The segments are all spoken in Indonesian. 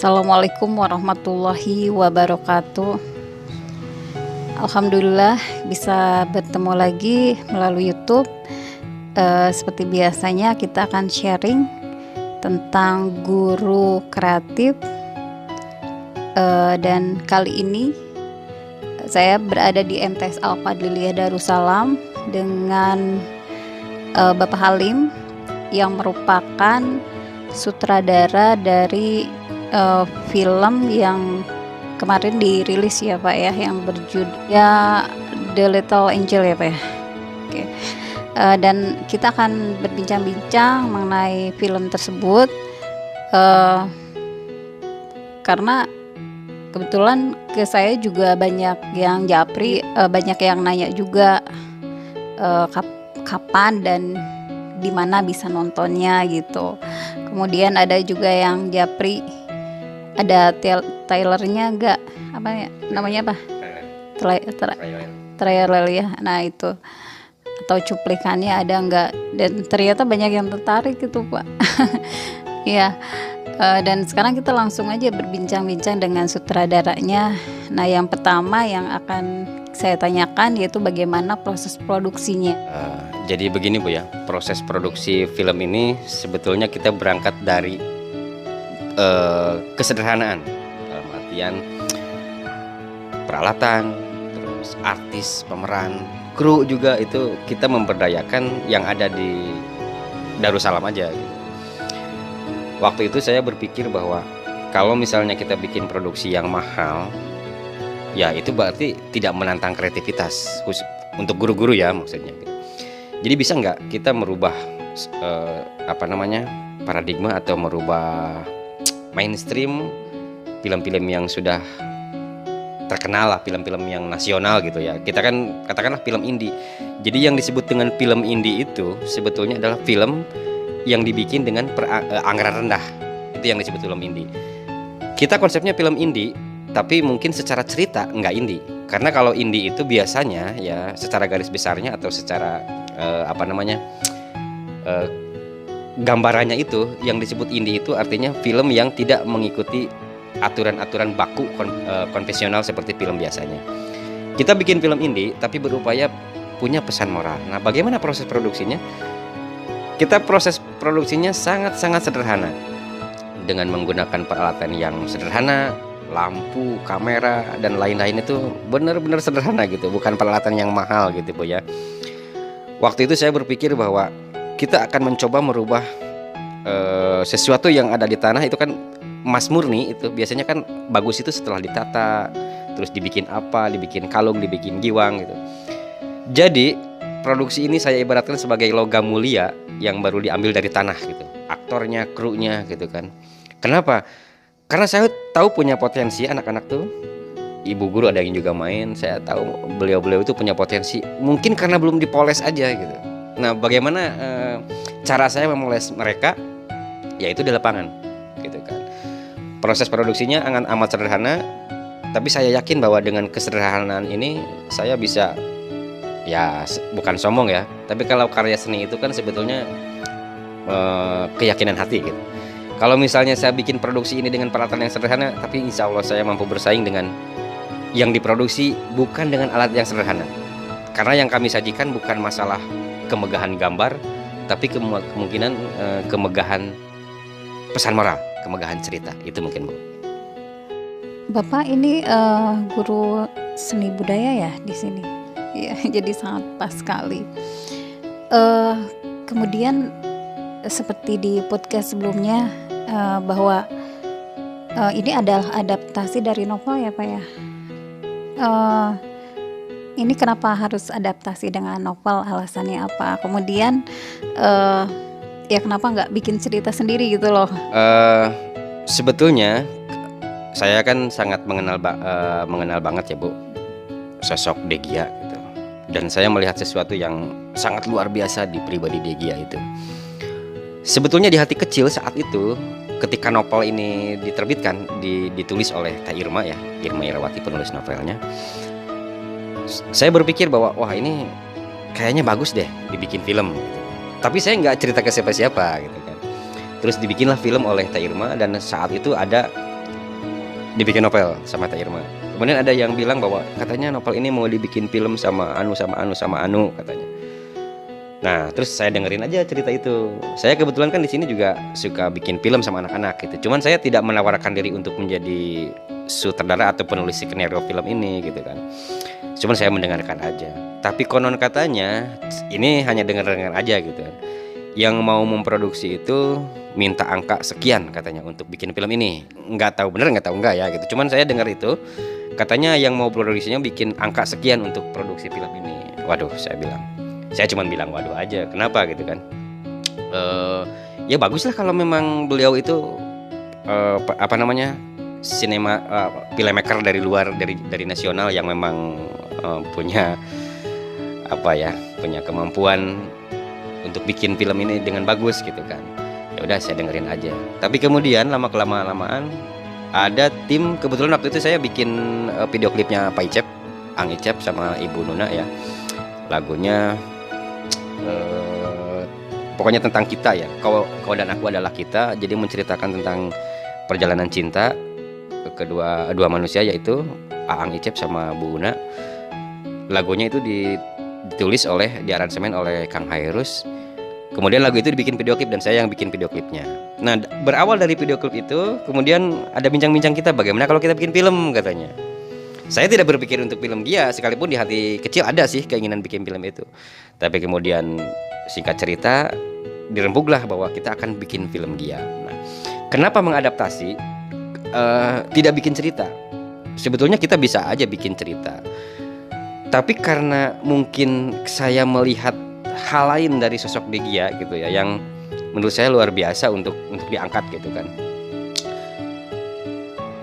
Assalamualaikum warahmatullahi wabarakatuh. Alhamdulillah bisa bertemu lagi melalui YouTube. Seperti biasanya kita akan sharing tentang guru kreatif. Dan kali ini saya berada di MTS Al-Fadliliyah Darussalam dengan Bapak Halim yang merupakan sutradara dari film yang kemarin dirilis ya Pak ya, yang berjudul ya The Little Angel ya Pak ya. Oke. Dan kita akan berbincang-bincang mengenai film tersebut karena kebetulan ke saya juga banyak yang japri, banyak yang nanya juga kapan dan di mana bisa nontonnya gitu. Kemudian ada juga yang japri, ada trailernya enggak, apa ya namanya apa? Trailer ya. Nah itu, atau cuplikannya ada enggak, dan ternyata banyak yang tertarik gitu Pak. Ya. Dan sekarang kita langsung aja berbincang-bincang dengan sutradaranya. Nah yang pertama yang akan saya tanyakan yaitu bagaimana proses produksinya. Jadi begini Bu ya, proses produksi film ini sebetulnya kita berangkat dari kesederhanaan, dalam artian peralatan, terus artis, pemeran, kru juga itu kita memberdayakan yang ada di Darussalam aja gitu. Waktu itu saya berpikir bahwa kalau misalnya kita bikin produksi yang mahal, ya itu berarti tidak menantang kreativitas untuk guru-guru ya maksudnya. Jadi bisa nggak kita merubah paradigma atau merubah mainstream film-film yang sudah terkenal lah, film-film yang nasional gitu ya. Kita kan katakanlah film indie. Jadi yang disebut dengan film indie itu sebetulnya adalah film yang dibikin dengan anggaran rendah. Itu yang disebut film indie. Kita konsepnya film indie, tapi mungkin secara cerita nggak indie. Karena kalau indie itu biasanya ya secara garis besarnya atau secara gambarannya itu yang disebut indie itu artinya film yang tidak mengikuti aturan-aturan baku konvensional seperti film biasanya. Kita bikin film indie tapi berupaya punya pesan moral. Nah, bagaimana proses produksinya? Proses produksinya sangat-sangat sederhana dengan menggunakan peralatan yang sederhana, lampu, kamera dan lain-lain itu benar-benar sederhana gitu, bukan peralatan yang mahal gitu Bu ya. Waktu itu saya berpikir bahwa kita akan mencoba merubah sesuatu yang ada di tanah itu kan emas murni, itu biasanya kan bagus itu setelah ditata, terus dibikin kalung, dibikin giwang gitu. Jadi produksi ini saya ibaratkan sebagai logam mulia yang baru diambil dari tanah gitu, aktornya, krunya gitu kan. Kenapa? Karena saya tahu punya potensi anak-anak tuh. Ibu guru ada yang juga main, saya tahu beliau-beliau itu punya potensi. Mungkin karena belum dipoles aja gitu. Nah, bagaimana cara saya memoles mereka? Yaitu di lapangan, gitu kan. Proses produksinya amat sederhana, tapi saya yakin bahwa dengan kesederhanaan ini saya bisa, ya bukan sombong ya, tapi kalau karya seni itu kan sebetulnya keyakinan hati gitu. Kalau misalnya saya bikin produksi ini dengan peralatan yang sederhana, tapi insya Allah saya mampu bersaing dengan yang diproduksi bukan dengan alat yang sederhana. Karena yang kami sajikan bukan masalah kemegahan gambar, tapi kemungkinan kemegahan pesan moral, kemegahan cerita. Itu mungkin Bu. Bapak ini guru seni budaya ya di sini. Ya, jadi sangat pas sekali. Kemudian seperti di podcast sebelumnya bahwa ini adalah adaptasi dari novel ya Pak ya. Ini kenapa harus adaptasi dengan novel, alasannya apa? Kemudian ya kenapa nggak bikin cerita sendiri gitu loh? Sebetulnya saya kan sangat mengenal banget ya Bu sosok Degia gitu. Dan saya melihat sesuatu yang sangat luar biasa di pribadi Degia itu. Sebetulnya di hati kecil saat itu ketika novel ini diterbitkan, ditulis oleh Teh Irma ya, Irma Irawati penulis novelnya. Saya berpikir bahwa wah ini kayaknya bagus deh dibikin film gitu. Tapi saya nggak cerita ke siapa-siapa gitu kan. Terus dibikinlah film oleh Teh Irma, dan saat itu ada dibikin novel sama Teh Irma. Kemudian ada yang bilang bahwa katanya novel ini mau dibikin film sama anu katanya. Nah, terus saya dengerin aja cerita itu. Saya kebetulan kan di sini juga suka bikin film sama anak-anak gitu. Cuman saya tidak menawarkan diri untuk menjadi sutradara atau penulis skenario film ini gitu kan. Cuman saya mendengarkan aja. Tapi konon katanya ini hanya dengar-dengar aja gitu kan. Yang mau memproduksi itu minta angka sekian katanya untuk bikin film ini. Nggak tahu bener, nggak tahu enggak ya gitu. Cuman saya dengar itu katanya yang mau produksinya bikin angka sekian untuk produksi film ini. Waduh, saya cuman bilang waduh aja. Kenapa gitu kan? Ya bagus lah kalau memang beliau itu apa namanya filmmaker dari luar, dari nasional yang memang punya punya kemampuan untuk bikin film ini dengan bagus gitu kan. Ya udah saya dengerin aja. Tapi kemudian lama kelamaan ada tim, kebetulan waktu itu saya bikin video klipnya Pak Icep, Ang Icep sama Ibu Nuna ya. Lagunya pokoknya tentang kita ya. Kau dan aku adalah kita. Jadi menceritakan tentang perjalanan cinta dua manusia, yaitu Ang Icep sama Bu Una. Lagunya itu ditulis diaransemen oleh Kang Hairus. Kemudian lagu itu dibikin video klip dan saya yang bikin video klipnya. Nah, berawal dari video klip itu, kemudian ada bincang-bincang kita bagaimana kalau kita bikin film katanya. Saya tidak berpikir untuk film Gia, sekalipun di hati kecil ada sih keinginan bikin film itu. Tapi kemudian singkat cerita dirembuglah bahwa kita akan bikin film Gia. Nah, kenapa mengadaptasi tidak bikin cerita? Sebetulnya kita bisa aja bikin cerita. Tapi karena mungkin saya melihat hal lain dari sosok Gia gitu ya, yang menurut saya luar biasa untuk diangkat gitu kan.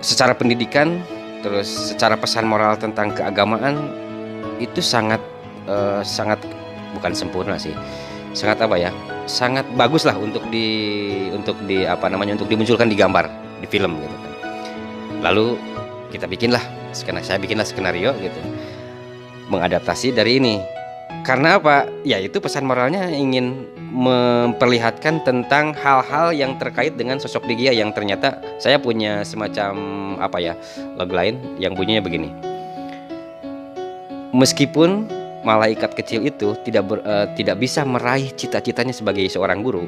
Secara pendidikan, terus secara pesan moral tentang keagamaan itu sangat bukan sempurna sih, sangat sangat bagus lah untuk dimunculkan di gambar, di film gitu kan. Lalu saya bikinlah skenario gitu, mengadaptasi dari ini. Karena apa? Ya itu pesan moralnya ingin memperlihatkan tentang hal-hal yang terkait dengan sosok Gia, yang ternyata saya punya semacam logline yang bunyinya begini. Meskipun malaikat kecil itu tidak bisa meraih cita-citanya sebagai seorang guru,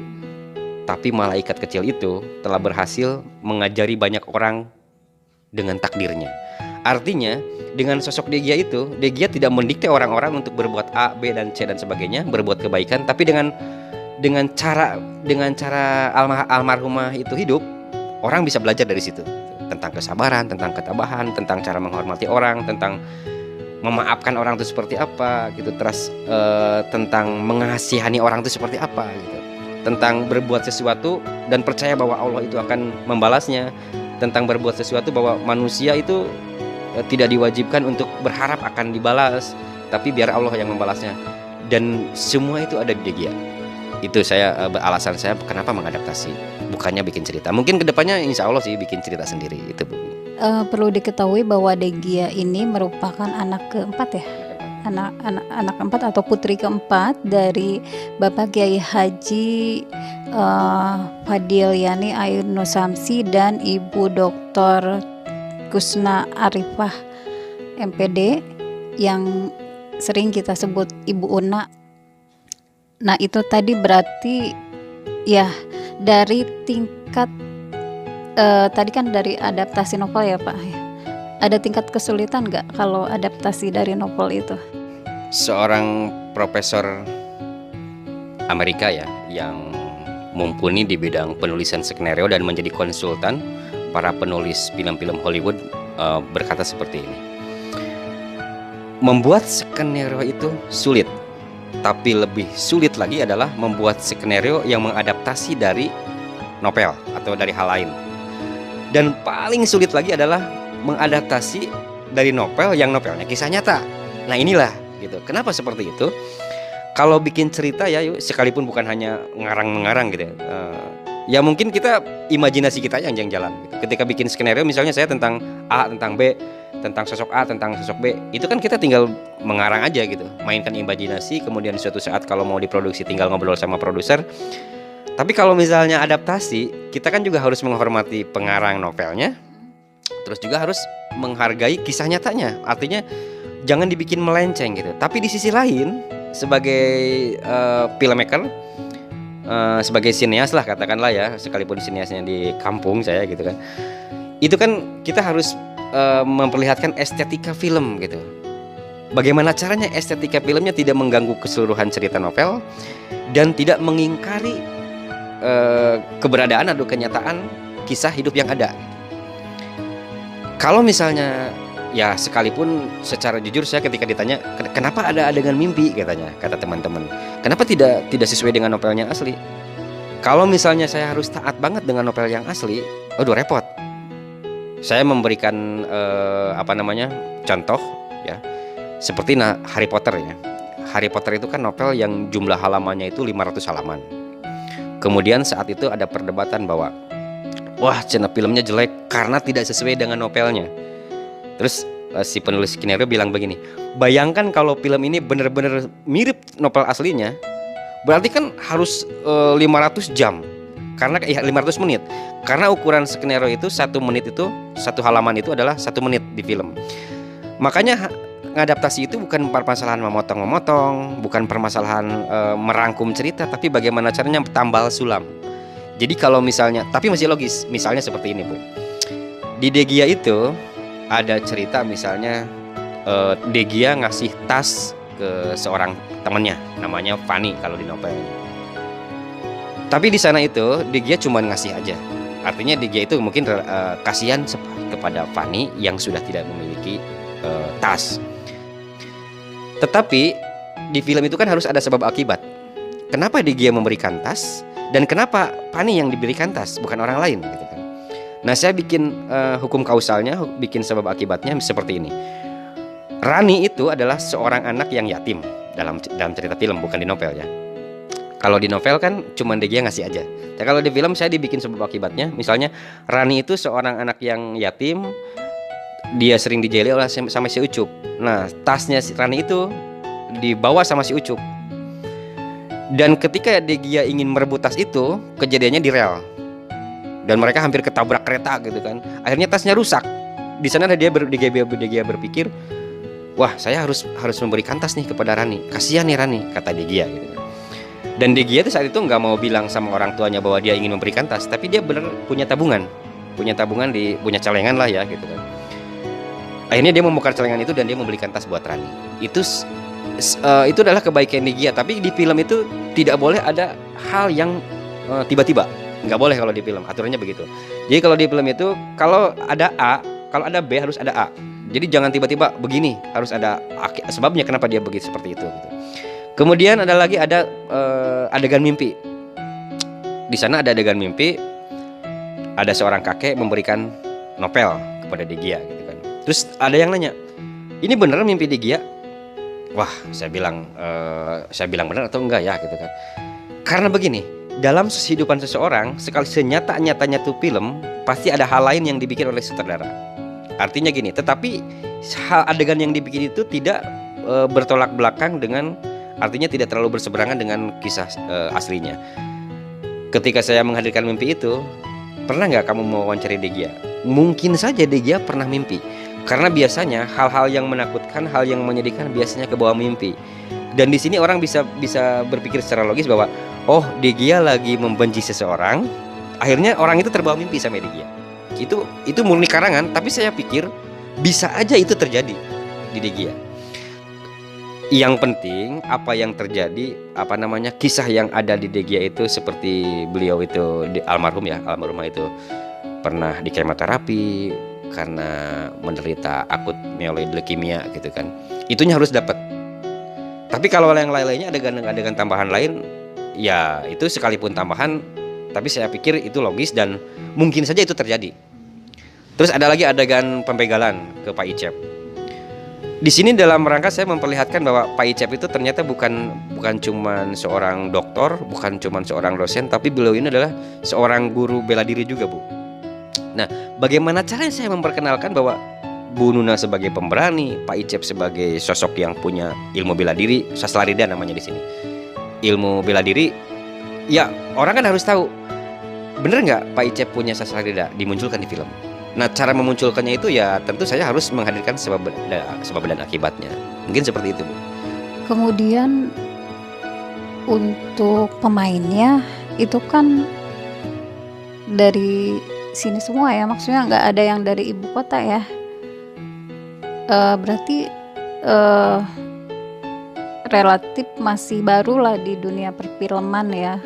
tapi malaikat kecil itu telah berhasil mengajari banyak orang dengan takdirnya. Artinya dengan sosok Gia itu, Gia tidak mendikte orang-orang untuk berbuat A, B, dan C dan sebagainya, berbuat kebaikan, tapi dengan cara almarhumah itu hidup, orang bisa belajar dari situ tentang kesabaran, tentang ketabahan, tentang cara menghormati orang, tentang memaafkan orang itu seperti apa gitu, terus tentang mengasihani orang itu seperti apa gitu, tentang berbuat sesuatu dan percaya bahwa Allah itu akan membalasnya, tentang berbuat sesuatu bahwa manusia itu tidak diwajibkan untuk berharap akan dibalas, tapi biar Allah yang membalasnya. Dan semua itu ada di Gia. Itu alasan saya kenapa mengadaptasi, bukannya bikin cerita. Mungkin kedepannya insya Allah sih bikin cerita sendiri itu, Bu. Perlu diketahui bahwa Gia ini merupakan anak keempat ya, anak keempat atau putri keempat dari Bapak Kiai Haji Fadil Yani Ayun Nusamsi dan Ibu Dr. Kusna Arifah MPD yang sering kita sebut Ibu Una. Nah itu tadi berarti ya dari tingkat tadi kan dari adaptasi novel ya Pak. Ada tingkat kesulitan nggak kalau adaptasi dari novel itu? Seorang profesor Amerika ya yang mumpuni di bidang penulisan skenario dan menjadi konsultan para penulis film-film Hollywood berkata seperti ini. Membuat skenario itu sulit, tapi lebih sulit lagi adalah membuat skenario yang mengadaptasi dari novel atau dari hal lain. Dan paling sulit lagi adalah mengadaptasi dari novel yang novelnya kisah nyata. Nah inilah gitu. Kenapa seperti itu? Kalau bikin cerita ya, sekalipun bukan hanya ngarang-ngarang gitu ya. Ya mungkin kita imajinasi kita yang jalan gitu. Ketika bikin skenario misalnya saya tentang A, tentang B, tentang sosok A, tentang sosok B, itu kan kita tinggal mengarang aja gitu, mainkan imajinasi. Kemudian suatu saat kalau mau diproduksi tinggal ngobrol sama produser. Tapi kalau misalnya adaptasi, kita kan juga harus menghormati pengarang novelnya, Terus juga harus menghargai kisah nyatanya. Artinya jangan dibikin melenceng gitu. Tapi di sisi lain sebagai filmmaker, sebagai sineas lah katakanlah ya, sekalipun sineasnya di kampung saya gitu kan, itu kan kita harus memperlihatkan estetika film gitu. Bagaimana caranya estetika filmnya tidak mengganggu keseluruhan cerita novel dan tidak mengingkari keberadaan atau kenyataan kisah hidup yang ada. Kalau misalnya ya sekalipun secara jujur saya ketika ditanya kenapa ada adegan mimpi katanya, kata teman-teman, kenapa tidak sesuai dengan novelnya asli? Kalau misalnya saya harus taat banget dengan novel yang asli, aduh repot. Saya memberikan contoh ya, seperti Harry Potter ya. Harry Potter itu kan novel yang jumlah halamannya itu 500 halaman. Kemudian saat itu ada perdebatan bahwa wah, channel filmnya jelek karena tidak sesuai dengan novelnya. Terus si penulis skenario bilang begini, bayangkan kalau film ini benar-benar mirip novel aslinya, berarti kan harus 500 jam. Karena 500 menit. Karena ukuran skenario itu 1 menit itu, 1 halaman itu adalah 1 menit di film. Makanya ngadaptasi itu bukan permasalahan memotong-memotong, bukan permasalahan merangkum cerita, tapi bagaimana caranya tambal sulam. Jadi kalau misalnya, tapi masih logis, misalnya seperti ini Bu. Di Degia itu ada cerita misalnya Degia ngasih tas ke seorang temannya, namanya Fanny kalau di novelnya. Tapi di sana itu Degia cuma ngasih aja. Artinya Degia itu mungkin kasihan kepada Fanny yang sudah tidak memiliki tas. Tetapi di film itu kan harus ada sebab akibat. Kenapa Degia memberikan tas? Dan kenapa Fanny yang diberikan tas, bukan orang lain gitu kan. Nah saya bikin hukum kausalnya, bikin sebab akibatnya seperti ini. Rani itu adalah seorang anak yang yatim dalam cerita film, bukan di novel ya. Kalau di novel kan cuma Degia ngasih aja. Tapi kalau di film saya dibikin sebab akibatnya. Misalnya Rani itu seorang anak yang yatim, dia sering dijahili oleh sama si Ucup. Nah tasnya si Rani itu dibawa sama si Ucup. Dan ketika Degia ingin merebut tas itu, kejadiannya di rel. Dan mereka hampir ketabrak kereta gitu kan. Akhirnya tasnya rusak. Di sana Degia berpikir, wah saya harus memberikan tas nih kepada Rani. Kasihan nih Rani, kata Degia gitu. Dan Degia itu saat itu nggak mau bilang sama orang tuanya bahwa dia ingin memberikan tas, tapi dia benar punya tabungan punya celengan lah ya gitu kan. Akhirnya dia membongkar celengan itu dan dia membelikan tas buat Rani. Itu adalah kebaikan Degia. Tapi di film itu tidak boleh ada hal yang tiba-tiba. Nggak boleh kalau di film, aturannya begitu. Jadi kalau di film itu kalau ada A, kalau ada B harus ada A. Jadi jangan tiba-tiba begini, harus ada sebabnya kenapa dia begitu seperti itu gitu. Kemudian ada adegan mimpi. Di sana ada adegan mimpi, ada seorang kakek memberikan novel kepada Degia gitu kan. Terus ada yang nanya, ini beneran mimpi Degia? Wah, saya bilang benar atau enggak ya gitu kan. Karena begini, dalam kehidupan seseorang, sekali senyata-nyatanya tuh film, pasti ada hal lain yang dibikin oleh sutradara. Artinya gini, tetapi hal adegan yang dibikin itu tidak bertolak belakang dengan, artinya tidak terlalu berseberangan dengan kisah aslinya. Ketika saya menghadirkan mimpi itu, pernah nggak kamu mewawancari Degia? Mungkin saja Degia pernah mimpi. Karena biasanya hal-hal yang menakutkan, hal yang menyedihkan biasanya ke bawah mimpi. Dan di sini orang bisa berpikir secara logis bahwa oh, Degia lagi membenci seseorang, akhirnya orang itu terbawa mimpi sama Degia. Itu murni karangan, tapi saya pikir bisa aja itu terjadi di Degia. Yang penting apa yang terjadi, kisah yang ada di Degia itu seperti beliau itu almarhumah itu pernah di kemoterapi karena menderita akut myeloid leukemia gitu kan. Itunya harus dapat. Tapi kalau yang lain-lainnya adegan tambahan lain, ya itu sekalipun tambahan, tapi saya pikir itu logis dan mungkin saja itu terjadi. Terus ada lagi adegan pembegalan ke Pak Icep. Di sini dalam rangka saya memperlihatkan bahwa Pak Icep itu ternyata bukan cuma seorang dokter, bukan cuma seorang dosen, tapi beliau ini adalah seorang guru bela diri juga, Bu. Nah, bagaimana caranya saya memperkenalkan bahwa Bu Nuna sebagai pemberani, Pak Icep sebagai sosok yang punya ilmu bela diri, saslarida namanya di sini. Ilmu bela diri, ya orang kan harus tahu, bener nggak Pak Icep punya saslarida, dimunculkan di film. Nah, cara memunculkannya itu ya tentu saya harus menghadirkan sebab dan akibatnya. Mungkin seperti itu, Bu. Kemudian untuk pemainnya itu kan dari sini semua ya, maksudnya nggak ada yang dari ibu kota ya. Berarti relatif masih baru lah di dunia perfilman ya.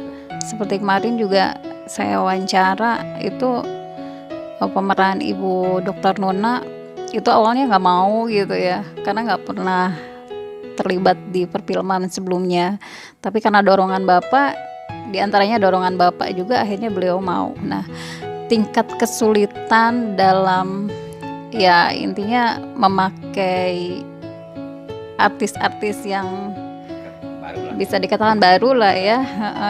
Seperti kemarin juga saya wawancara itu pemeran ibu Dr. Nona itu awalnya nggak mau gitu ya, karena nggak pernah terlibat di perfilman sebelumnya. Tapi karena dorongan bapak, diantaranya dorongan bapak juga, akhirnya beliau mau. Nah, tingkat kesulitan dalam ya intinya memakai artis-artis yang bisa dikatakan baru lah ya,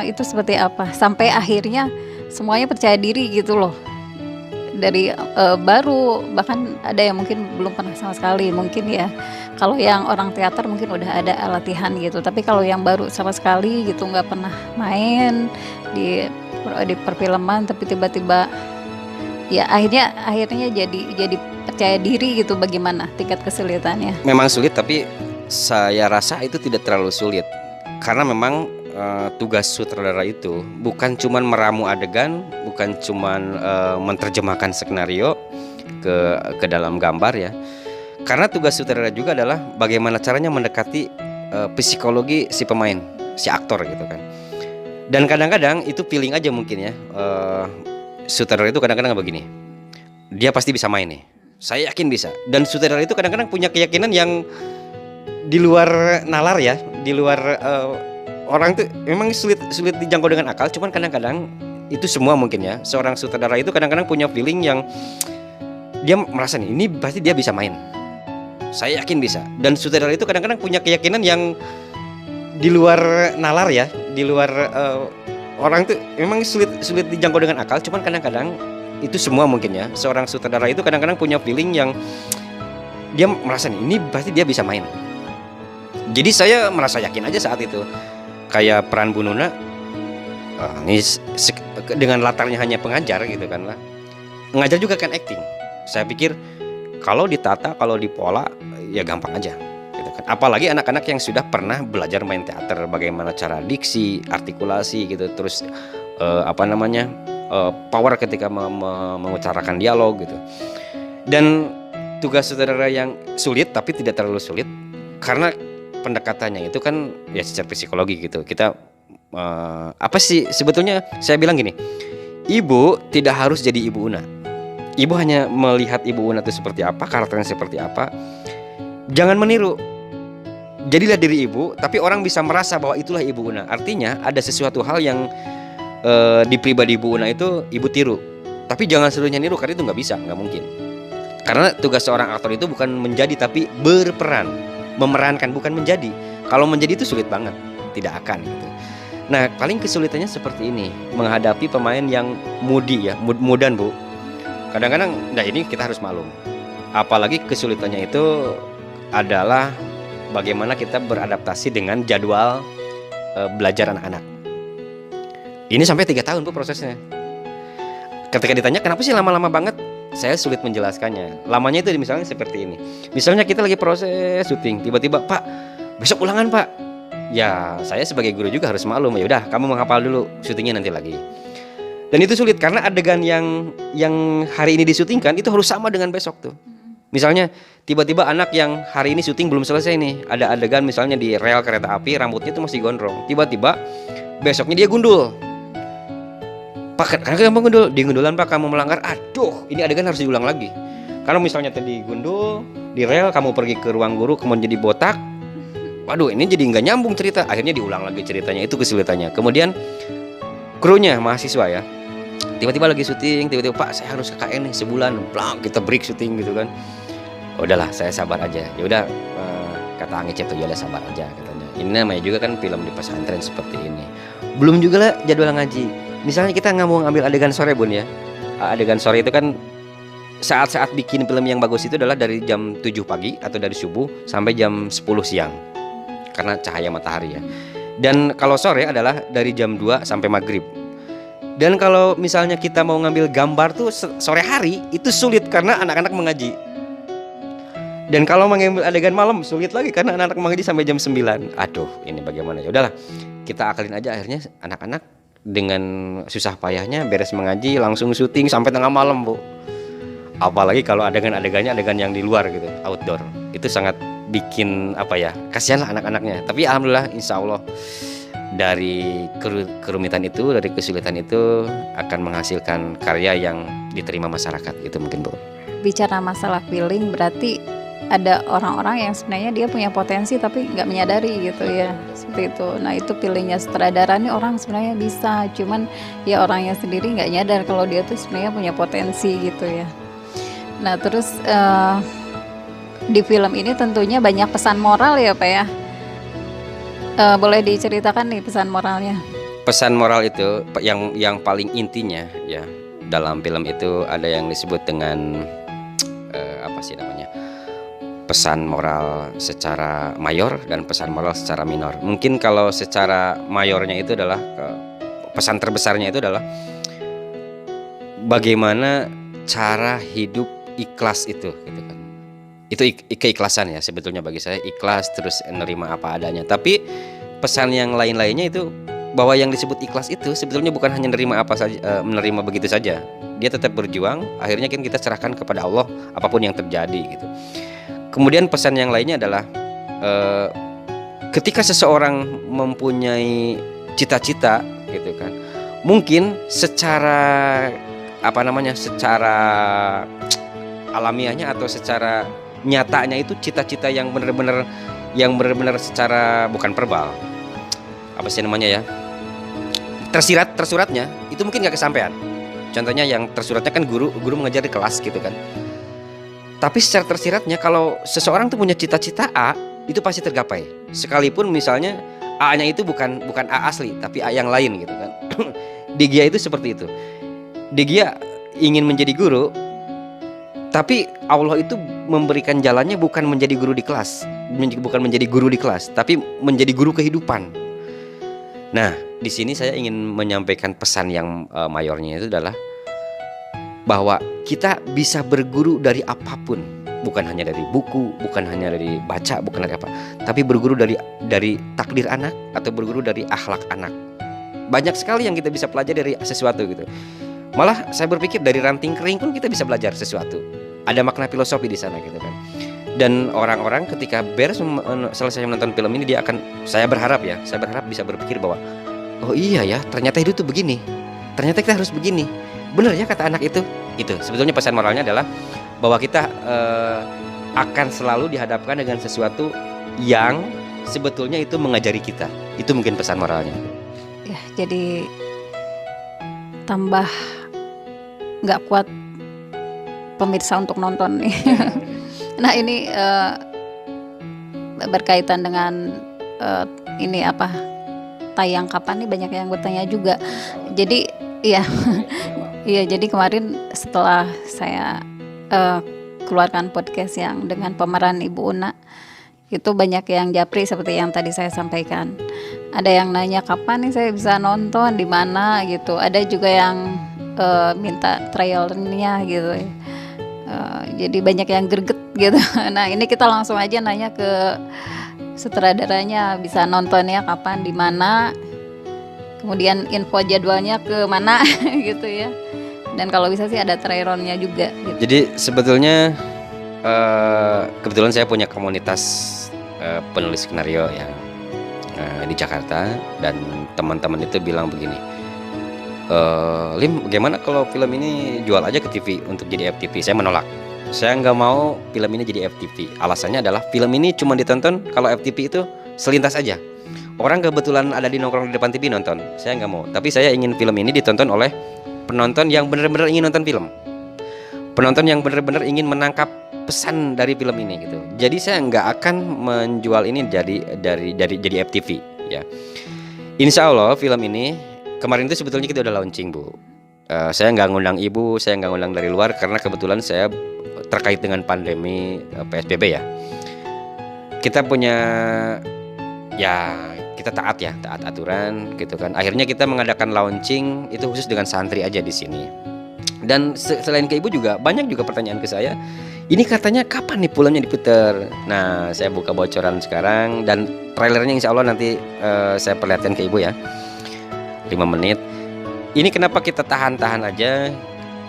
itu seperti apa sampai akhirnya semuanya percaya diri gitu loh, dari baru, bahkan ada yang mungkin belum pernah sama sekali mungkin ya. Kalau yang orang teater mungkin udah ada latihan gitu, tapi kalau yang baru sama sekali gitu, nggak pernah main di perfilman, tapi tiba-tiba ya akhirnya jadi percaya diri gitu. Bagaimana tingkat kesulitannya? Memang sulit, tapi saya rasa itu tidak terlalu sulit, karena memang tugas sutradara itu bukan cuman meramu adegan, bukan cuman menerjemahkan skenario ke dalam gambar ya. Karena tugas sutradara juga adalah bagaimana caranya mendekati psikologi si pemain, si aktor gitu kan. Dan kadang-kadang itu feeling aja mungkin ya. Sutradara itu kadang-kadang begini, dia pasti bisa main nih, saya yakin bisa. Dan sutradara itu kadang-kadang punya keyakinan yang di luar nalar ya, di luar orang tuh memang sulit dijangkau dengan akal. Cuman kadang-kadang itu semua mungkin ya, seorang sutradara itu kadang-kadang punya feeling yang dia merasa nih, ini pasti dia bisa main, saya yakin bisa. Dan sutradara itu kadang-kadang punya keyakinan yang di luar nalar ya, di luar orang tuh memang sulit dijangkau dengan akal. Cuman kadang-kadang itu semua mungkin ya, seorang sutradara itu kadang-kadang punya feeling yang dia merasa nih, ini pasti dia bisa main. Jadi saya merasa yakin aja saat itu. Kayak peran Bu Nuna, ini dengan latarnya hanya pengajar gitu kan lah. Ngajar juga kan acting. Saya pikir kalau ditata, kalau dipola ya gampang aja gitu kan. Apalagi anak-anak yang sudah pernah belajar main teater, bagaimana cara diksi, artikulasi gitu, terus power ketika mengucarakan dialog gitu. Dan tugas sutradara yang sulit tapi tidak terlalu sulit, karena pendekatannya itu kan ya secara psikologi gitu. Kita apa sih sebetulnya, saya bilang gini, ibu tidak harus jadi Ibu Una. Ibu hanya melihat Ibu Una itu seperti apa, karakternya seperti apa. Jangan meniru. Jadilah diri ibu, tapi orang bisa merasa bahwa itulah Ibu Una. Artinya ada sesuatu hal yang di pribadi Ibu Una itu ibu tiru. Tapi jangan seluruhnya niru, karena itu nggak bisa, nggak mungkin. Karena tugas seorang aktor itu bukan menjadi, tapi berperan, memerankan, bukan menjadi. Kalau menjadi itu sulit banget, tidak akan gitu. Nah, paling kesulitannya seperti ini, menghadapi pemain yang moody ya, mudan Bu. Kadang-kadang, nah ini kita harus maklum. Apalagi kesulitannya itu adalah bagaimana kita beradaptasi dengan jadwal belajar anak-anak. Ini sampai 3 tahun Bu prosesnya. Ketika ditanya kenapa sih lama-lama banget, saya sulit menjelaskannya. Lamanya itu misalnya seperti ini. Misalnya kita lagi proses syuting, tiba-tiba, "Pak, besok ulangan, Pak." Ya, saya sebagai guru juga harus maklum. Ya udah, kamu menghafal dulu, syutingnya nanti lagi. Dan itu sulit karena adegan yang hari ini disyutingkan itu harus sama dengan besok tuh. Misalnya tiba-tiba anak yang hari ini syuting belum selesai nih, ada adegan misalnya di rel kereta api, rambutnya itu masih gondrong. Tiba-tiba besoknya dia gundul. "Pak, kenapa kamu gundul?" "Di gundulan Pak, kamu melanggar." Aduh, ini adegan harus diulang lagi. Kalau misalnya tadi gundul di rel, kamu pergi ke ruang guru kemudian jadi botak, waduh ini jadi nggak nyambung cerita. Akhirnya diulang lagi ceritanya, itu kesulitannya. Kemudian krunya mahasiswa ya, tiba-tiba lagi syuting, tiba-tiba, "Pak, saya harus ke KN nih sebulan." Blang, kita break syuting gitu kan. Udahlah, saya sabar aja. Ya udah, kata Angece tuh, ya udah sabar aja katanya. Ini namanya juga kan film di pesantren seperti ini. Belum juga lah jadwal ngaji. Misalnya kita nggak mau ngambil adegan sore Bun ya. Adegan sore itu kan saat-saat bikin film yang bagus itu adalah dari jam 7 pagi atau dari subuh sampai jam 10 siang. Karena cahaya matahari ya. Dan kalau sore adalah dari jam 2 sampai maghrib. Dan kalau misalnya kita mau ngambil gambar tuh sore hari itu sulit karena anak-anak mengaji. Dan kalau mengambil adegan malam sulit lagi karena anak-anak mengaji sampai jam 9. Aduh, ini bagaimana? Ya udahlah, kita akalin aja, akhirnya anak-anak dengan susah payahnya beres mengaji langsung syuting sampai tengah malam, Bu. Apalagi kalau adegan-adegannya adegan yang di luar gitu, outdoor. Itu sangat bikin kasihan lah anak-anaknya. Tapi alhamdulillah, insya Allah dari kerumitan itu, dari kesulitan itu akan menghasilkan karya yang diterima masyarakat. Itu mungkin, Bu. Bicara masalah feeling, berarti ada orang-orang yang sebenarnya dia punya potensi tapi nggak menyadari gitu ya, seperti itu. Nah, itu feelingnya sutradara nih, orang sebenarnya bisa, cuman ya orangnya sendiri nggak nyadar kalau dia tuh sebenarnya punya potensi gitu ya. Nah, terus di film ini tentunya banyak pesan moral ya, Pak ya. Boleh diceritakan nih pesan moralnya? Pesan moral itu yang paling intinya ya, dalam film itu ada yang disebut dengan pesan moral secara mayor dan pesan moral secara minor. Mungkin kalau secara mayornya itu adalah pesan terbesarnya itu adalah bagaimana cara hidup ikhlas itu gitu kan. Itu keikhlasan ya sebetulnya bagi saya, ikhlas terus menerima apa adanya. Tapi pesan yang lain-lainnya itu bahwa yang disebut ikhlas itu sebetulnya bukan hanya menerima begitu saja. Dia tetap berjuang, akhirnya kan kita serahkan kepada Allah apapun yang terjadi gitu. Kemudian pesan yang lainnya adalah ketika seseorang mempunyai cita-cita gitu kan, mungkin secara secara alamiahnya atau secara nyatanya itu cita-cita yang benar-benar secara bukan verbal, tersuratnya itu mungkin nggak kesampaian. Contohnya yang tersuratnya kan guru mengajar di kelas gitu kan. Tapi secara tersiratnya kalau seseorang tuh punya cita-cita A, itu pasti tergapai. Sekalipun misalnya A-nya itu bukan A asli, tapi A yang lain gitu kan. Digia itu seperti itu. Digia ingin menjadi guru, tapi Allah itu memberikan jalannya bukan menjadi guru di kelas, tapi menjadi guru kehidupan. Nah, di sini saya ingin menyampaikan pesan yang mayornya itu adalah bahwa kita bisa berguru dari apapun, bukan hanya dari buku, bukan hanya dari baca, bukan dari apa, tapi berguru dari takdir anak atau berguru dari akhlak anak. Banyak sekali yang kita bisa pelajari dari sesuatu gitu. Malah saya berpikir dari ranting kering pun kita bisa belajar sesuatu. Ada makna filosofi di sana gitu kan. Dan orang-orang ketika selesai menonton film ini saya berharap bisa berpikir bahwa oh iya ya, ternyata hidup tuh begini. Ternyata kita harus begini. Benar ya kata anak itu sebetulnya pesan moralnya adalah bahwa kita akan selalu dihadapkan dengan sesuatu yang sebetulnya itu mengajari kita. Itu mungkin pesan moralnya ya. Jadi tambah nggak kuat pemirsa untuk nonton nih. Nah, ini berkaitan dengan tayang kapan nih, banyak yang bertanya juga. Jadi iya. Iya, jadi kemarin setelah saya keluarkan podcast yang dengan pemeran Ibu Una, itu banyak yang japri seperti yang tadi saya sampaikan. Ada yang nanya kapan nih saya bisa nonton, di mana gitu. Ada juga yang minta trailernya gitu. Jadi banyak yang greget gitu. Nah, ini kita langsung aja nanya ke sutradaranya, bisa nontonnya kapan, di mana, kemudian info jadwalnya ke mana gitu ya. Dan kalau bisa sih ada trailernya juga gitu. Jadi sebetulnya kebetulan saya punya komunitas penulis skenario yang di Jakarta, dan teman-teman itu bilang begini, Lim, bagaimana kalau film ini jual aja ke TV untuk jadi FTV? Saya menolak. Saya nggak mau film ini jadi FTV. Alasannya adalah film ini cuma ditonton kalau FTV itu selintas aja. Orang kebetulan ada di nongkrong di depan TV nonton, saya nggak mau. Tapi saya ingin film ini ditonton oleh penonton yang benar-benar ingin nonton film, penonton yang benar-benar ingin menangkap pesan dari film ini gitu. Jadi saya nggak akan menjual ini jadi FTV ya. Insya Allah film ini kemarin itu sebetulnya kita udah launching, Bu. Saya nggak ngundang ibu, saya nggak ngundang dari luar karena kebetulan saya terkait dengan pandemi PSBB ya. Kita kita taat ya, taat aturan gitu kan. Akhirnya kita mengadakan launching itu khusus dengan santri aja di sini. Dan selain ke ibu juga banyak juga pertanyaan ke saya. Ini katanya kapan nih filmnya diputar? Nah, saya buka bocoran sekarang dan trailernya insya Allah nanti saya perlihatkan ke ibu ya. 5 menit. Ini kenapa kita tahan-tahan aja?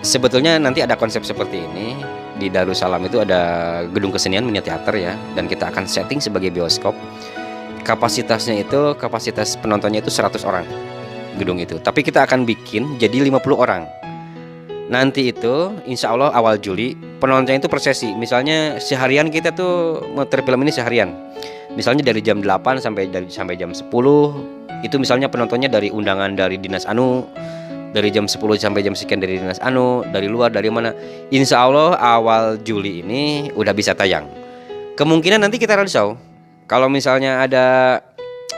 Sebetulnya nanti ada konsep seperti ini. Di Darussalam itu ada gedung kesenian mini teater ya, dan kita akan setting sebagai bioskop. Kapasitas penontonnya itu 100 orang gedung itu. Tapi kita akan bikin jadi 50 orang. Nanti itu insya Allah awal Juli penontonnya itu per sesi. Misalnya seharian kita tuh muter film ini seharian. Misalnya dari jam 8 sampai jam 10. Itu misalnya penontonnya dari undangan dari Dinas Anu, dari jam 10 sampai jam sekian dari Dinas Anu, dari luar dari mana. Insya Allah awal Juli ini udah bisa tayang. Kemungkinan nanti kita roadshow. Kalau misalnya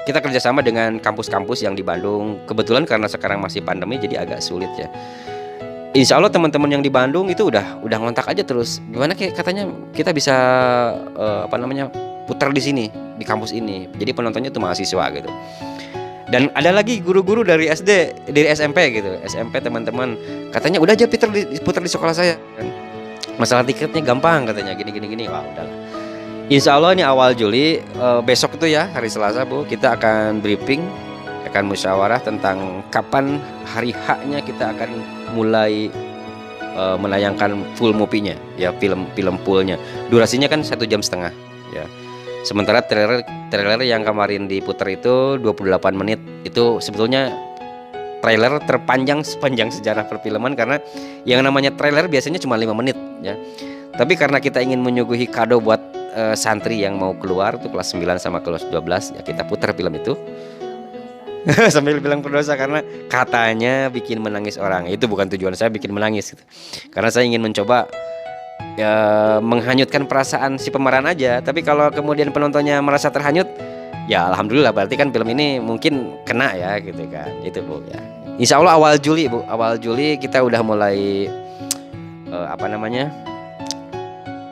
kita kerjasama dengan kampus-kampus yang di Bandung. Kebetulan karena sekarang masih pandemi jadi agak sulit ya. Insya Allah teman-teman yang di Bandung itu udah ngontak aja terus. Gimana katanya kita bisa putar di sini di kampus ini. Jadi penontonnya itu mahasiswa gitu. Dan ada lagi guru-guru dari SD, dari SMP gitu. SMP teman-teman katanya udah aja putar di sekolah saya. Masalah tiketnya gampang katanya gini. Wah udahlah. Insya Allah ini awal Juli besok itu ya hari Selasa Bu kita akan briefing, akan musyawarah tentang kapan hari H-nya kita akan mulai menayangkan full movie-nya ya, film full-nya. Durasinya kan 1,5 jam ya. Sementara trailer yang kemarin diputar itu 28 menit. Itu sebetulnya trailer terpanjang sepanjang sejarah perfilman karena yang namanya trailer biasanya cuma 5 menit ya. Tapi karena kita ingin menyuguhi kado buat santri yang mau keluar tuh kelas 9 sama kelas 12 ya kita putar film itu. Sambil bilang berdosa karena katanya bikin menangis orang. Itu bukan tujuan saya bikin menangis gitu. Karena saya ingin mencoba menghanyutkan perasaan si pemeran aja. Tapi kalau kemudian penontonnya merasa terhanyut, ya alhamdulillah berarti kan film ini mungkin kena ya gitu kan. Itu Bu ya. Insya Allah awal Juli Bu, awal Juli kita udah mulai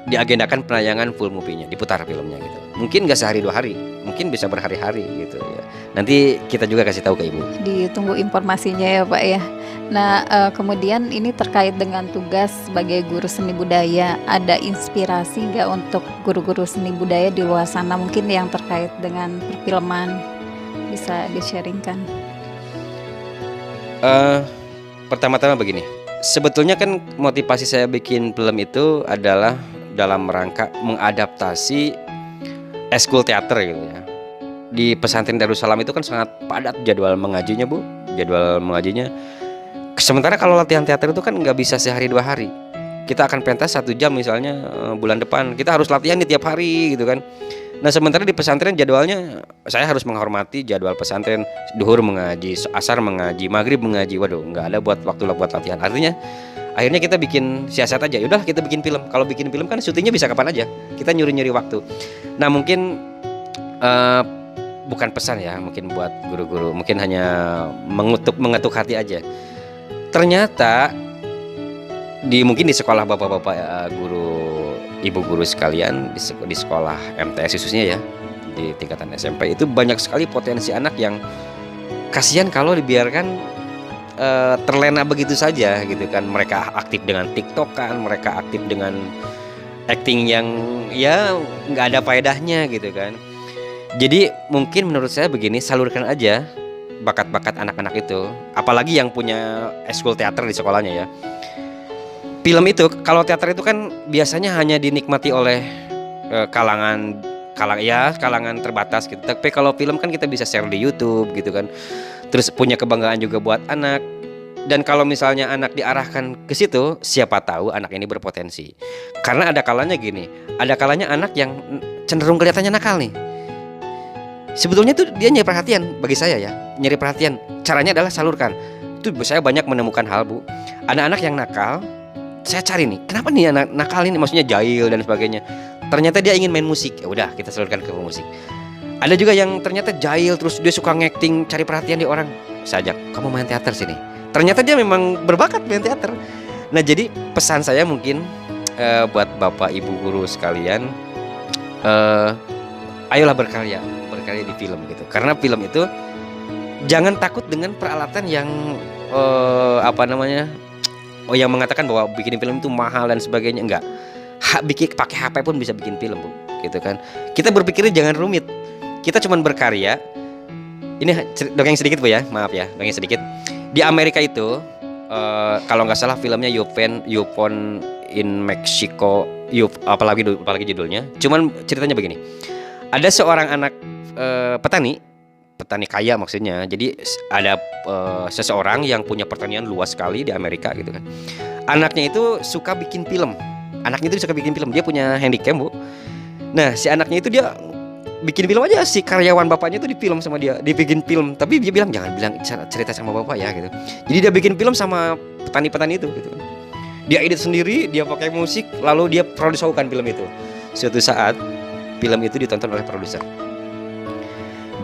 diagendakan penayangan full movie-nya, diputar filmnya gitu. Mungkin gak sehari 2 hari, mungkin bisa berhari-hari gitu ya. Nanti kita juga kasih tahu ke Ibu. Ditunggu informasinya ya Pak ya. Nah kemudian ini terkait dengan tugas sebagai guru seni budaya. Ada inspirasi nggak untuk guru-guru seni budaya di luar sana mungkin yang terkait dengan perfilman? Bisa di-sharingkan. Pertama-tama begini. Sebetulnya kan motivasi saya bikin film itu adalah dalam rangka mengadaptasi eskul teater gitu ya. Di pesantren Darussalam itu kan sangat padat jadwal mengajinya Bu, jadwal mengajinya. Sementara kalau latihan teater itu kan nggak bisa sehari 2 hari. Kita akan pentas 1 jam misalnya bulan depan. Kita harus latihan nih tiap hari gitu kan. Nah sementara di pesantren jadwalnya saya harus menghormati jadwal pesantren. Duhur mengaji, asar mengaji, maghrib mengaji. Waduh nggak ada buat waktu buat latihan. Artinya akhirnya kita bikin siasat aja. Yaudah kita bikin film. Kalau bikin film kan syutingnya bisa kapan aja. Kita nyuri-nyuri waktu. Nah mungkin bukan pesan ya, mungkin buat guru-guru, mungkin hanya mengetuk hati aja. Ternyata mungkin di sekolah bapak-bapak guru, ibu guru sekalian di sekolah MTS khususnya ya, di tingkatan SMP itu banyak sekali potensi anak yang kasihan kalau dibiarkan terlena begitu saja gitu kan. Mereka aktif dengan TikTok kan, mereka aktif dengan acting yang ya nggak ada faedahnya gitu kan. Jadi mungkin menurut saya begini, salurkan aja bakat-bakat anak-anak itu, apalagi yang punya eskul teater di sekolahnya ya. Film itu, kalau teater itu kan biasanya hanya dinikmati oleh kalangan terbatas gitu. Tapi kalau film kan kita bisa share di YouTube gitu kan. Terus punya kebanggaan juga buat anak. Dan kalau misalnya anak diarahkan ke situ, siapa tahu anak ini berpotensi. Karena ada kalanya gini, ada kalanya anak yang cenderung kelihatannya nakal nih. Sebetulnya tuh dia nyari perhatian bagi saya ya, nyari perhatian. Caranya adalah salurkan. Itu saya banyak menemukan hal Bu. Anak-anak yang nakal, saya cari nih, kenapa nih anak nakal ini, maksudnya jahil dan sebagainya. Ternyata dia ingin main musik. Ya udah, kita salurkan ke musik. Ada juga yang ternyata jahil terus dia suka ngacting, cari perhatian di orang. Saya ajak, kamu main teater sini. Ternyata dia memang berbakat main teater. Nah, jadi pesan saya mungkin buat Bapak Ibu guru sekalian, ayolah berkarya berkarya di film gitu. Karena film itu jangan takut dengan peralatan yang yang mengatakan bahwa bikin film itu mahal dan sebagainya. Enggak. Bikin pakai HP pun bisa bikin film, Bu. Gitu kan. Kita berpikirnya jangan rumit. Kita cuman berkarya. Ini dongeng sedikit, Bu ya. Maaf ya, dongeng sedikit. Di Amerika itu kalau nggak salah filmnya Yupon in Mexico, apalagi judulnya. Cuman ceritanya begini. Ada seorang anak petani kaya maksudnya. Jadi ada seseorang yang punya pertanian luas sekali di Amerika gitu kan. Anaknya itu suka bikin film. Dia punya handycam, Bu. Nah, si anaknya itu dia bikin film aja, si karyawan bapaknya itu di film sama dia, dibikin film. Tapi dia bilang jangan bilang cerita sama bapak ya gitu. Jadi dia bikin film sama petani-petani itu gitu. Dia edit sendiri, dia pakai musik, lalu dia produksikan film itu. Suatu saat film itu ditonton oleh produser.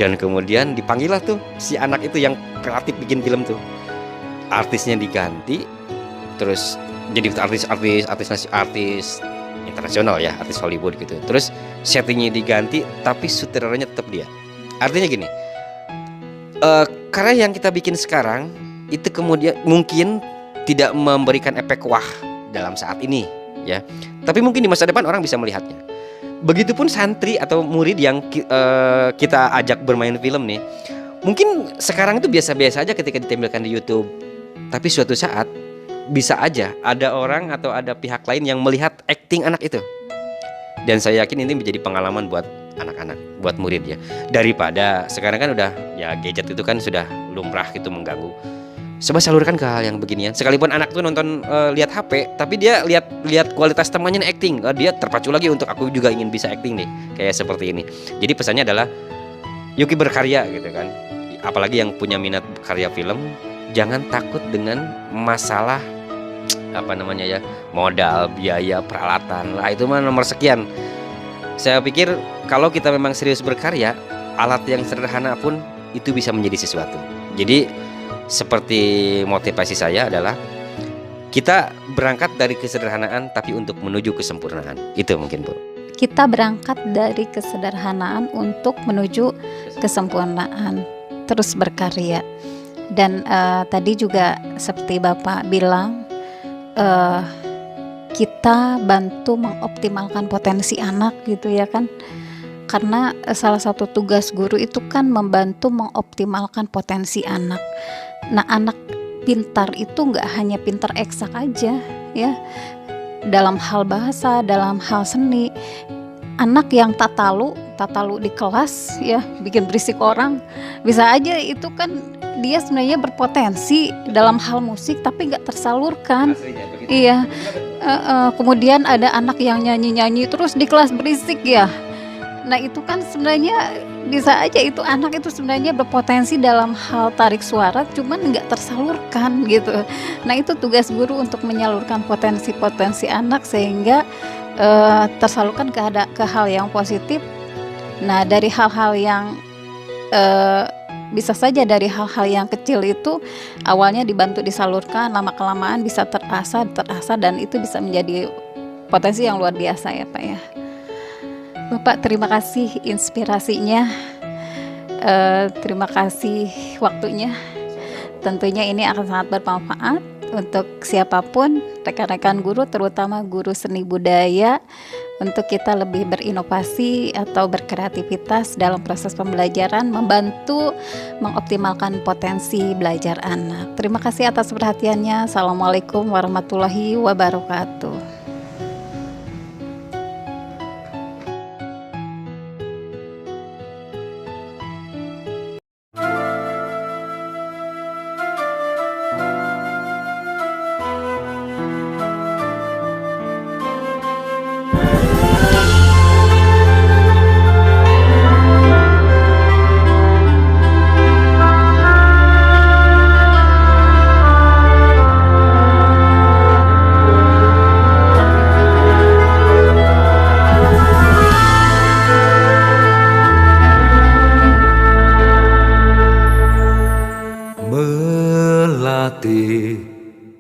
Dan kemudian dipanggillah tuh si anak itu yang kreatif bikin film tuh. Artisnya diganti, terus jadi artis internasional ya, artis Hollywood gitu. Terus settingnya diganti, tapi sutradaranya tetap dia. Artinya gini, karya yang kita bikin sekarang itu kemudian mungkin tidak memberikan efek wah dalam saat ini, ya. Tapi mungkin di masa depan orang bisa melihatnya. Begitupun santri atau murid yang kita ajak bermain film nih, mungkin sekarang itu biasa-biasa aja ketika ditampilkan di YouTube. Tapi suatu saat bisa aja ada orang atau ada pihak lain yang melihat acting anak itu. Dan saya yakin ini menjadi pengalaman buat anak-anak, buat murid ya. Daripada sekarang kan udah ya gadget itu kan sudah lumrah gitu mengganggu. Coba salurkan ke hal yang beginian. Sekalipun anak tuh nonton lihat HP, tapi dia lihat kualitas temannya acting, dia terpacu lagi untuk aku juga ingin bisa acting nih, kayak seperti ini. Jadi pesannya adalah Yuki berkarya gitu kan. Apalagi yang punya minat karya film, jangan takut dengan masalah modal, biaya, peralatan. Lah itu mah nomor sekian. Saya pikir kalau kita memang serius berkarya, alat yang sederhana pun itu bisa menjadi sesuatu. Jadi seperti motivasi saya adalah kita berangkat dari kesederhanaan tapi untuk menuju kesempurnaan. Itu mungkin, Bu. Kita berangkat dari kesederhanaan untuk menuju kesempurnaan, terus berkarya. Dan tadi juga seperti Bapak bilang, kita bantu mengoptimalkan potensi anak gitu ya kan. Karena salah satu tugas guru itu kan membantu mengoptimalkan potensi anak. Nah, anak pintar itu nggak hanya pintar eksak aja ya, dalam hal bahasa, dalam hal seni. Anak yang tatalu di kelas ya, bikin berisik orang, bisa aja itu kan dia sebenarnya berpotensi dalam hal musik tapi nggak tersalurkan. Iya. Kemudian ada anak yang nyanyi terus di kelas berisik ya. Nah itu kan sebenarnya bisa aja itu anak itu sebenarnya berpotensi dalam hal tarik suara, cuman nggak tersalurkan gitu. Nah itu tugas guru untuk menyalurkan potensi-potensi anak sehingga tersalurkan ke hal yang positif. Nah dari hal-hal yang bisa saja dari hal-hal yang kecil itu awalnya dibantu disalurkan, lama kelamaan bisa terasa dan itu bisa menjadi potensi yang luar biasa ya Pak ya. Bapak terima kasih inspirasinya, terima kasih waktunya. Tentunya ini akan sangat bermanfaat untuk siapapun, rekan-rekan guru, terutama guru seni budaya, untuk kita lebih berinovasi atau berkreativitas dalam proses pembelajaran, membantu mengoptimalkan potensi belajar anak. Terima kasih atas perhatiannya. Assalamualaikum warahmatullahi wabarakatuh.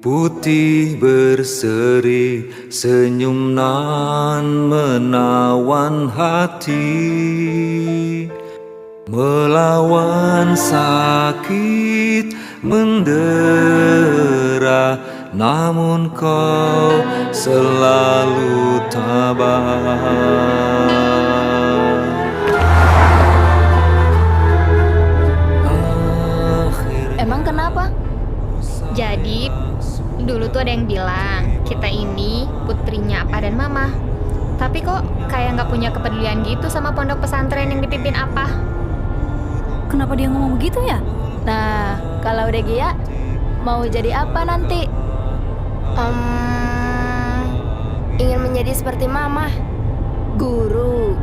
Putih berseri, senyum nan menawan hati. melawan sakit mendera, namun kau selalu tabah. Emang kenapa? Jadi, dulu tuh ada yang bilang kita ini putrinya Apa dan Mama. Tapi kok kayak nggak punya kepedulian gitu sama pondok pesantren yang dipimpin Apa. Kenapa dia ngomong begitu ya? Nah, kalau udah Gia, mau jadi apa nanti? Ingin menjadi seperti Mama. Guru,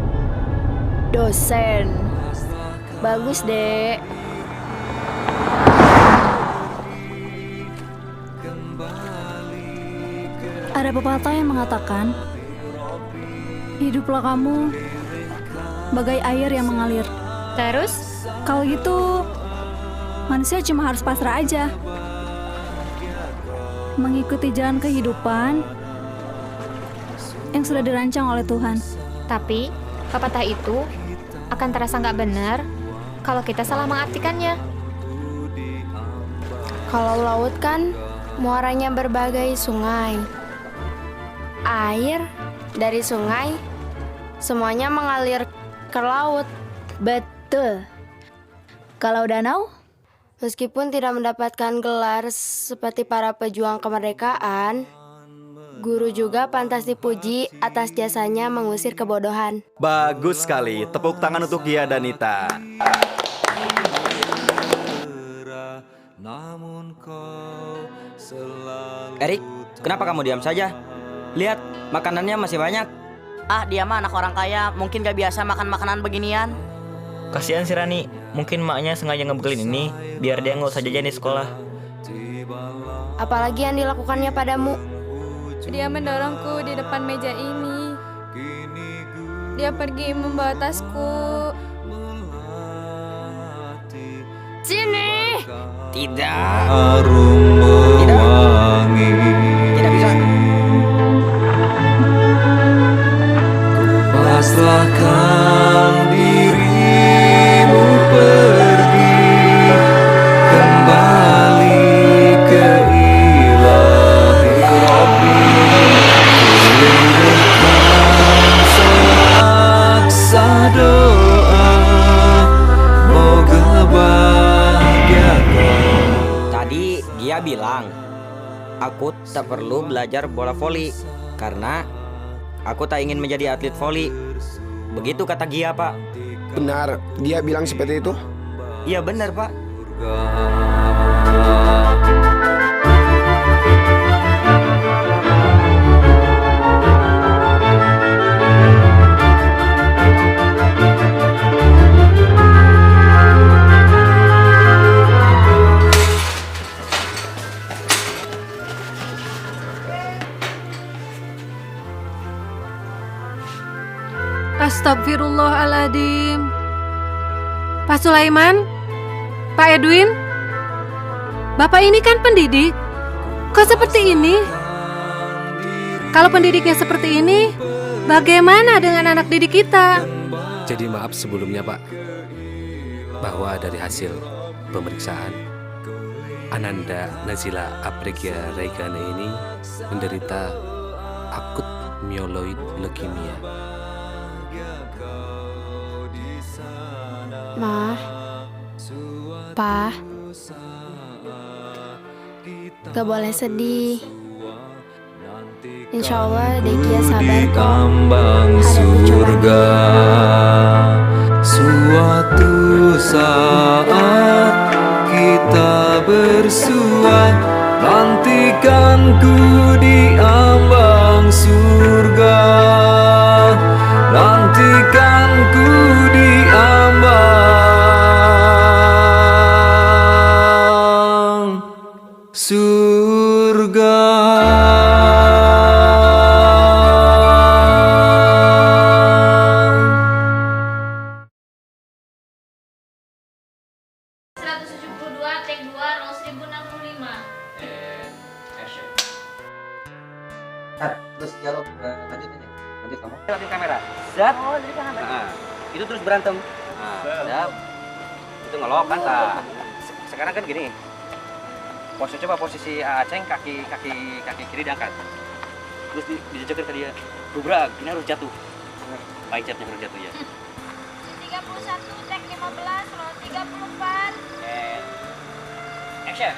dosen. Bagus, Dek. Ada pepatah yang mengatakan, hiduplah kamu bagai air yang mengalir. Terus, Kalau gitu, manusia cuma harus pasrah aja. Mengikuti jalan kehidupan yang sudah dirancang oleh Tuhan. tapi pepatah itu akan terasa nggak benar kalau kita salah mengartikannya. Kalau laut kan muaranya berbagai sungai. Air dari sungai semuanya mengalir ke laut. Betul. Kalau danau, Meskipun tidak mendapatkan gelar seperti para pejuang kemerdekaan, guru juga pantas dipuji atas jasanya mengusir kebodohan. Bagus sekali, tepuk tangan untuk Gia dan Nita. Erik, kenapa kamu diam saja? Lihat, makanannya masih banyak. Ah, dia mah anak orang kaya, mungkin gak biasa makan makanan beginian. Kasihan si Rani, mungkin maknya sengaja ngebelin ini biar dia nggak usah jajan di sekolah. Apalagi yang dilakukannya padamu. Dia mendorongku di depan meja ini. Dia pergi membawa tasku. Sini! Tidak. Harum mewangi. Tidak bisa. Pasrahkan dirimu pergi kembali ke ilahi Rabbi. Kirimkan selaksa doa, moga bahagia kau. Tadi Gia bilang, aku tak perlu belajar bola voli karena aku tak ingin menjadi atlet voli. Begitu kata Gia, Pak. Benar, dia bilang seperti itu? Iya benar, Pak. Astagfirullahaladzim. Pak Sulaiman, Pak Edwin, Bapak ini kan pendidik. Kok seperti ini? Kalau pendidiknya seperti ini, bagaimana dengan anak didik kita? Jadi maaf sebelumnya Pak, bahwa dari hasil pemeriksaan Ananda Nazila Apregia Reigana ini menderita akut myeloid leukemia. Ma, Pa, gak boleh sedih. Insya Allah Dekia sabar kok. Ambang surga, suatu saat kita bersua, nantikan ku di ambang surga, nantikan ku di ambang surga. Terus dialog lanjut aja. Lanjut kamu. Lanjut kamera. Zat. Oh, dari kamera. Nah, itu terus berantem. Nah, Itu ngelok kan, sekarang kan gini. Coba posisi Aceng kaki kiri diangkat. Terus dijejekin ke dia. Gubrak, ini harus jatuh. Baik cepnya harus jatuh ya. 31, tek 15, roll 34. And action.